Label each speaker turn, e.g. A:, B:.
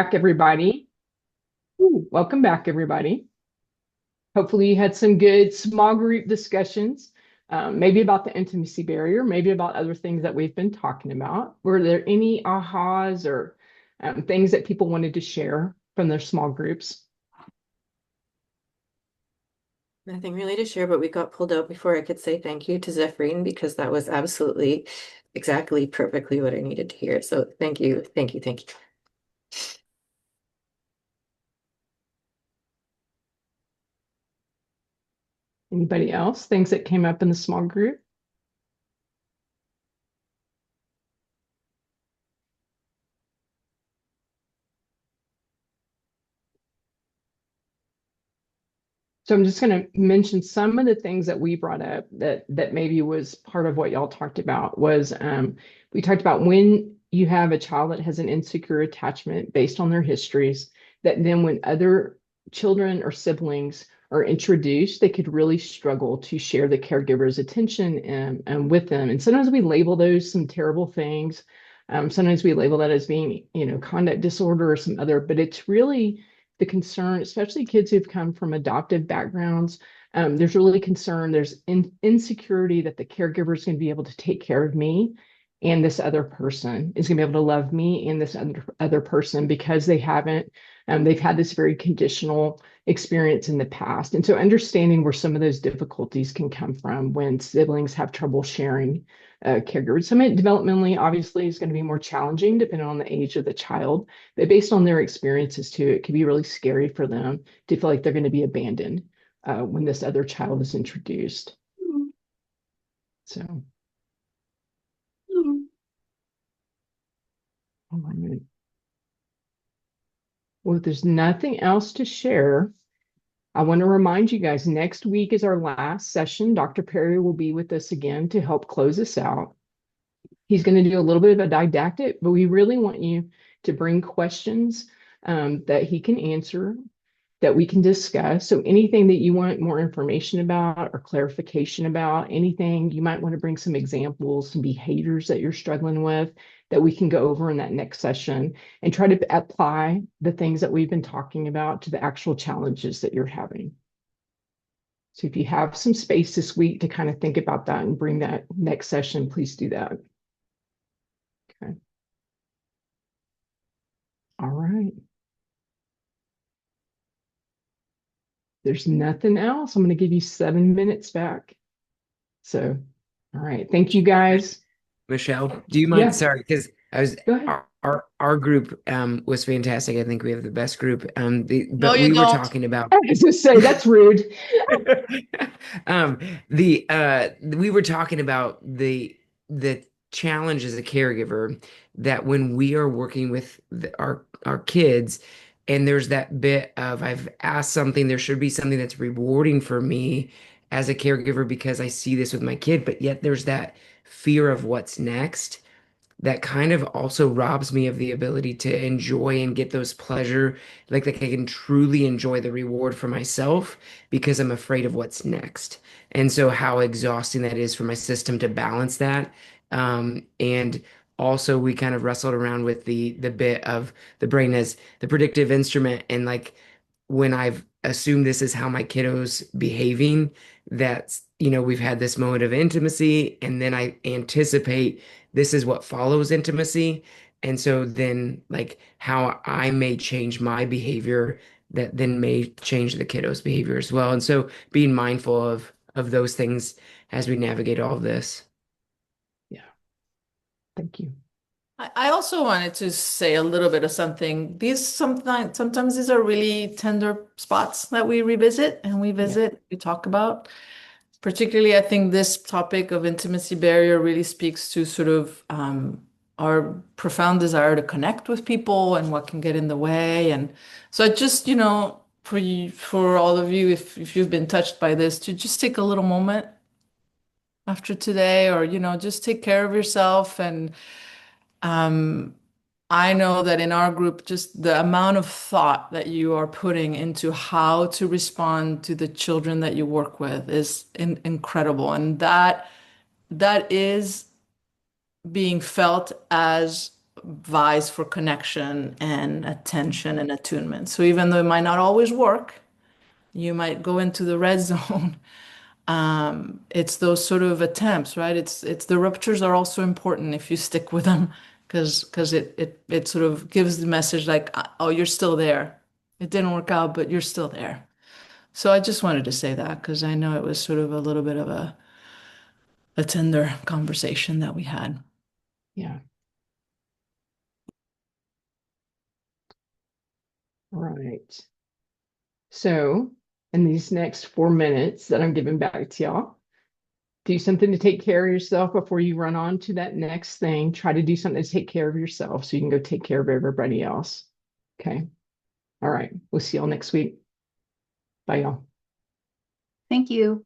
A: back, everybody. Ooh, welcome back, everybody. Hopefully, you had some good small group discussions, maybe about the intimacy barrier, maybe about other things that we've been talking about. Were there any ahas or things that people wanted to share from their small groups?
B: Nothing really to share, but we got pulled out before I could say thank you to Zephrine because that was absolutely exactly perfectly what I needed to hear. So thank you, thank you, thank you.
A: Anybody else? Things that came up in the small group? So I'm just going to mention some of the things that we brought up that maybe was part of what y'all talked about was we talked about when you have a child that has an insecure attachment based on their histories, that then when other children or siblings are introduced, they could really struggle to share the caregiver's attention and with them. And sometimes we label those some terrible things. Sometimes we label that as being, conduct disorder or some other, but it's really the concern, especially kids who've come from adoptive backgrounds. There's really concern. There's insecurity that the caregiver is going to be able to take care of me, and this other person is going to be able to love me and this other person because they haven't. They've had this very conditional experience in the past, and so understanding where some of those difficulties can come from when siblings have trouble sharing caregivers. Some developmentally, obviously, is going to be more challenging depending on the age of the child, but based on their experiences too, it can be really scary for them to feel like they're going to be abandoned when this other child is introduced. So, all right. Well, if there's nothing else to share, I want to remind you guys next week is our last session. Dr. Perry will be with us again to help close us out. He's going to do a little bit of a didactic, but we really want you to bring questions that he can answer, that we can discuss. So anything that you want more information about or clarification about, anything you might want to bring some examples, some behaviors that you're struggling with that we can go over in that next session and try to apply the things that we've been talking about to the actual challenges that you're having. So if you have some space this week to kind of think about that and bring that next session, please do that. Okay. All right. There's nothing else. I'm going to give you 7 minutes back. So, all right. Thank you guys.
C: Michelle, do you mind?
A: Yeah,
C: Sorry, because I was
A: go ahead.
C: our group was fantastic. I think we have the best group.
B: No,
C: But
B: you
C: we were
B: don't.
C: talking about
A: I was going to say that's rude.
C: the we were talking about the challenge as a caregiver that when we are working with our kids and there's that bit of I've asked something, there should be something that's rewarding for me as a caregiver because I see this with my kid, but yet there's that fear of what's next that kind of also robs me of the ability to enjoy and get those pleasure, like I can truly enjoy the reward for myself because I'm afraid of what's next. And so how exhausting that is for my system to balance that. And also we kind of wrestled around with the bit of the brain as the predictive instrument and like when I've assumed this is how my kiddo's behaving, that's, we've had this moment of intimacy, and then I anticipate this is what follows intimacy. And so then, like, how I may change my behavior that then may change the kiddo's behavior as well. And so being mindful of those things as we navigate all of this.
A: Yeah, thank you.
D: I also wanted to say a little bit of something. Sometimes these are really tender spots that we revisit and
A: Yeah,
D: we talk about. Particularly, I think this topic of intimacy barrier really speaks to sort of our profound desire to connect with people and what can get in the way. And so I just, for you, for all of you, if you've been touched by this, to just take a little moment after today, or, just take care of yourself. And um, I know that in our group, just the amount of thought that you are putting into how to respond to the children that you work with is incredible. And that is being felt as vies for connection and attention and attunement. So even though it might not always work, you might go into the red zone. It's those sort of attempts, right? It's the ruptures are also important if you stick with them, because it sort of gives the message like, oh, you're still there. It didn't work out, but you're still there. So I just wanted to say that because I know it was sort of a little bit of a tender conversation that we had.
A: Yeah. Right. So in these next 4 minutes that I'm giving back to y'all, do something to take care of yourself before you run on to that next thing. Try to do something to take care of yourself so you can go take care of everybody else. Okay. All right. We'll see y'all next week. Bye, y'all.
E: Thank you.